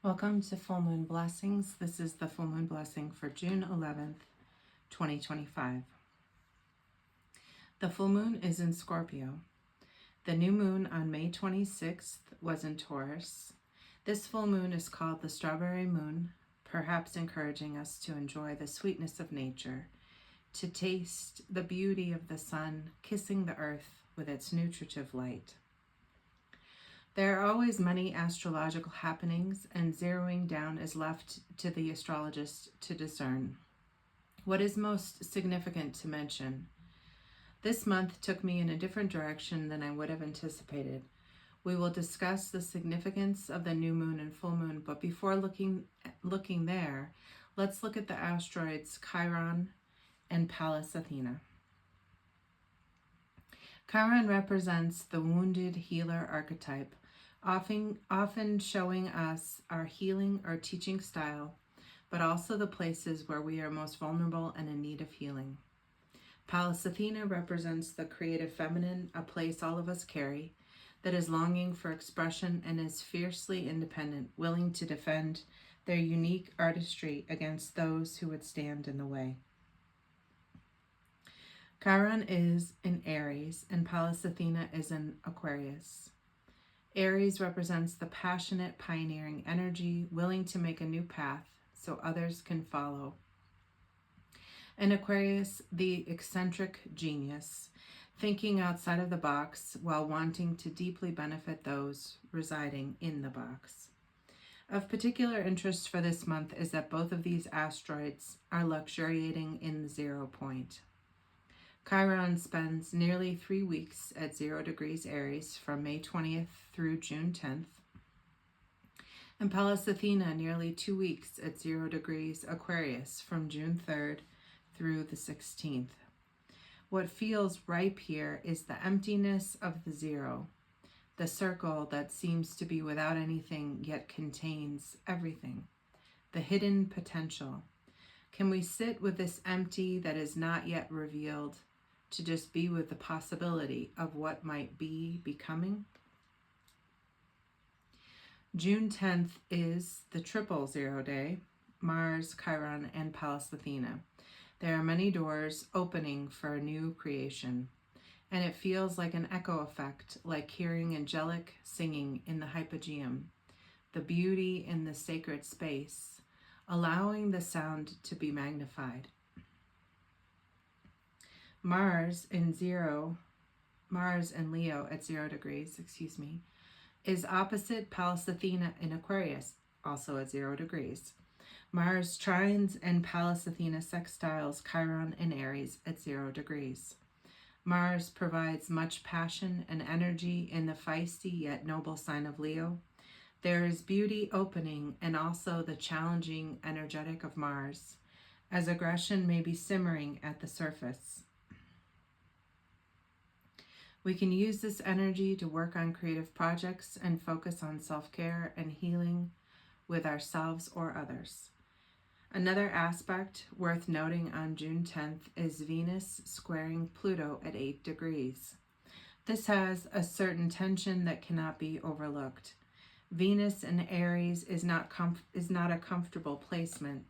Welcome to Full Moon Blessings. This is the Full Moon Blessing for June 11th, 2025. The full moon is in Scorpio. The new moon on May 26th was in Taurus. This full moon is called the strawberry moon, perhaps encouraging us to enjoy the sweetness of nature, to taste the beauty of the sun kissing the earth with its nutritive light. There are always many astrological happenings, and zeroing down is left to the astrologist to discern. What is most significant to mention? This month took me in a different direction than I would have anticipated. We will discuss the significance of the new moon and full moon, but before looking there, let's look at the asteroids Chiron and Pallas Athena. Chiron represents the wounded healer archetype, often showing us our healing or teaching style, but also the places where we are most vulnerable and in need of healing. Pallas Athena represents the creative feminine, a place all of us carry, that is longing for expression and is fiercely independent, willing to defend their unique artistry against those who would stand in the way. Chiron is in Aries and Pallas Athena is in Aquarius. Aries represents the passionate, pioneering energy, willing to make a new path so others can follow. And Aquarius, the eccentric genius, thinking outside of the box while wanting to deeply benefit those residing in the box. Of particular interest for this month is that both of these asteroids are luxuriating in the 0 point. Chiron spends nearly 3 weeks at 0 degrees Aries from May 20th through June 10th, and Pallas Athena nearly 2 weeks at 0 degrees Aquarius from June 3rd through the 16th. What feels ripe here is the emptiness of the 0, the circle that seems to be without anything yet contains everything, the hidden potential. Can we sit with this empty that is not yet revealed, to just be with the possibility of what might be becoming? June 10th is the triple 0 day, Mars, Chiron, and Pallas Athena. There are many doors opening for a new creation, and it feels like an echo effect, like hearing angelic singing in the hypogeum, the beauty in the sacred space, allowing the sound to be magnified. Mars in Leo at 0 degrees, is opposite Pallas Athena in Aquarius, also at 0 degrees. Mars trines and Pallas Athena sextiles Chiron in Aries at 0 degrees. Mars provides much passion and energy in the feisty yet noble sign of Leo. There is beauty opening and also the challenging energetic of Mars, as aggression may be simmering at the surface. We can use this energy to work on creative projects and focus on self-care and healing with ourselves or others. Another aspect worth noting on June 10th is Venus squaring Pluto at 8 degrees. This has a certain tension that cannot be overlooked. Venus in Aries is not a comfortable placement,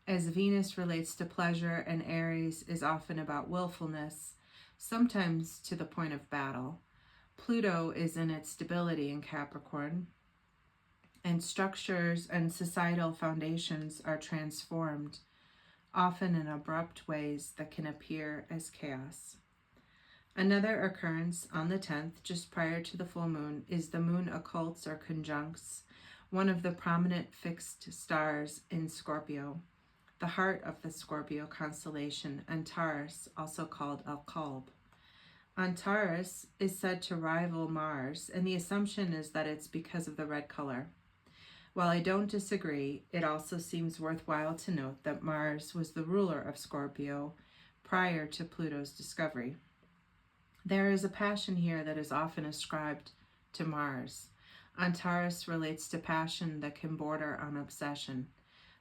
as Venus relates to pleasure and Aries is often about willfulness, sometimes to the point of battle. Pluto is in its stability in Capricorn, and structures and societal foundations are transformed, often in abrupt ways that can appear as chaos. Another occurrence on the 10th, just prior to the full moon, is the moon occults or conjuncts one of the prominent fixed stars in Scorpio, the heart of the Scorpio constellation, Antares, also called Alcalbe. Antares is said to rival Mars, and the assumption is that it's because of the red color. While I don't disagree, it also seems worthwhile to note that Mars was the ruler of Scorpio prior to Pluto's discovery. There is a passion here that is often ascribed to Mars. Antares relates to passion that can border on obsession.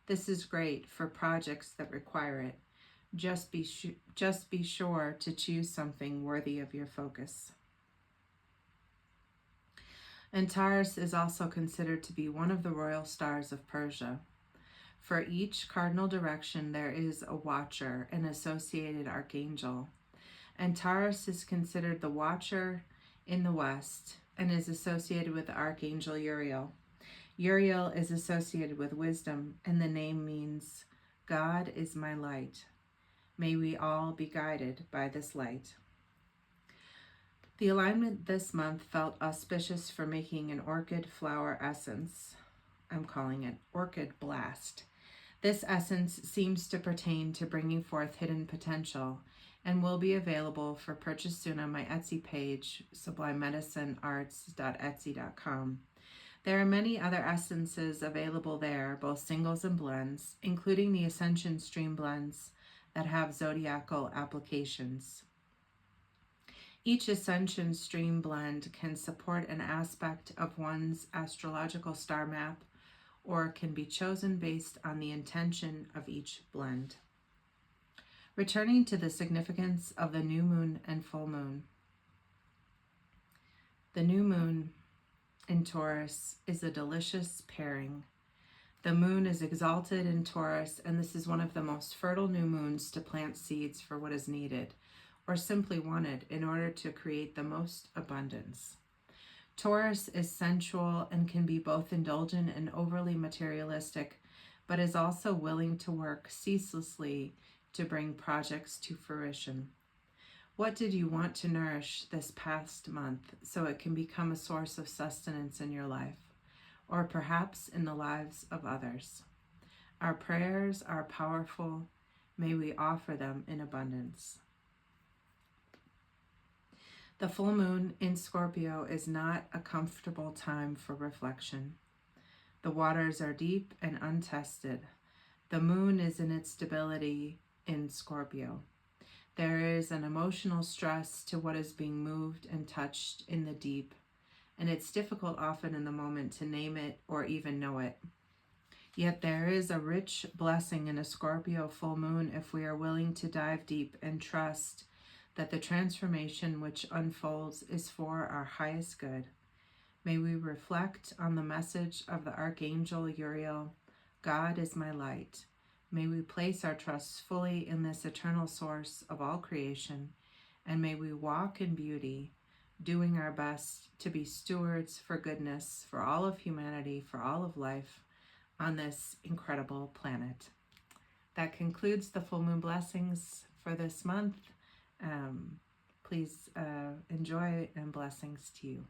This is great for projects that require it. Just be sure to choose something worthy of your focus. Antares is also considered to be one of the royal stars of Persia. For each cardinal direction, there is a watcher, an associated archangel. Antares is considered the watcher in the west and is associated with Archangel Uriel. Uriel is associated with wisdom, and the name means God is my light. May we all be guided by this light. The alignment this month felt auspicious for making an orchid flower essence. I'm calling it Orchid Blast. This essence seems to pertain to bringing forth hidden potential and will be available for purchase soon on my Etsy page, sublimemedicinearts.etsy.com. There are many other essences available there, both singles and blends, including the Ascension Stream blends that have zodiacal applications. Each Ascension Stream blend can support an aspect of one's astrological star map or can be chosen based on the intention of each blend. Returning to the significance of the new moon and full moon. The new moon in Taurus is a delicious pairing. The moon is exalted in Taurus, and this is one of the most fertile new moons to plant seeds for what is needed, or simply wanted, in order to create the most abundance. Taurus is sensual and can be both indulgent and overly materialistic, but is also willing to work ceaselessly to bring projects to fruition. What did you want to nourish this past month so it can become a source of sustenance in your life, or perhaps in the lives of others? Our prayers are powerful. May we offer them in abundance. The full moon in Scorpio is not a comfortable time for reflection. The waters are deep and untested. The moon is in its stability in Scorpio. There is an emotional stress to what is being moved and touched in the deep, and it's difficult often in the moment to name it or even know it. Yet there is a rich blessing in a Scorpio full moon if we are willing to dive deep and trust that the transformation which unfolds is for our highest good. May we reflect on the message of the Archangel Uriel, God is my light. May we place our trust fully in this eternal source of all creation, and may we walk in beauty, doing our best to be stewards for goodness, for all of humanity, for all of life on this incredible planet. That concludes the full moon blessings for this month. Please enjoy and blessings to you.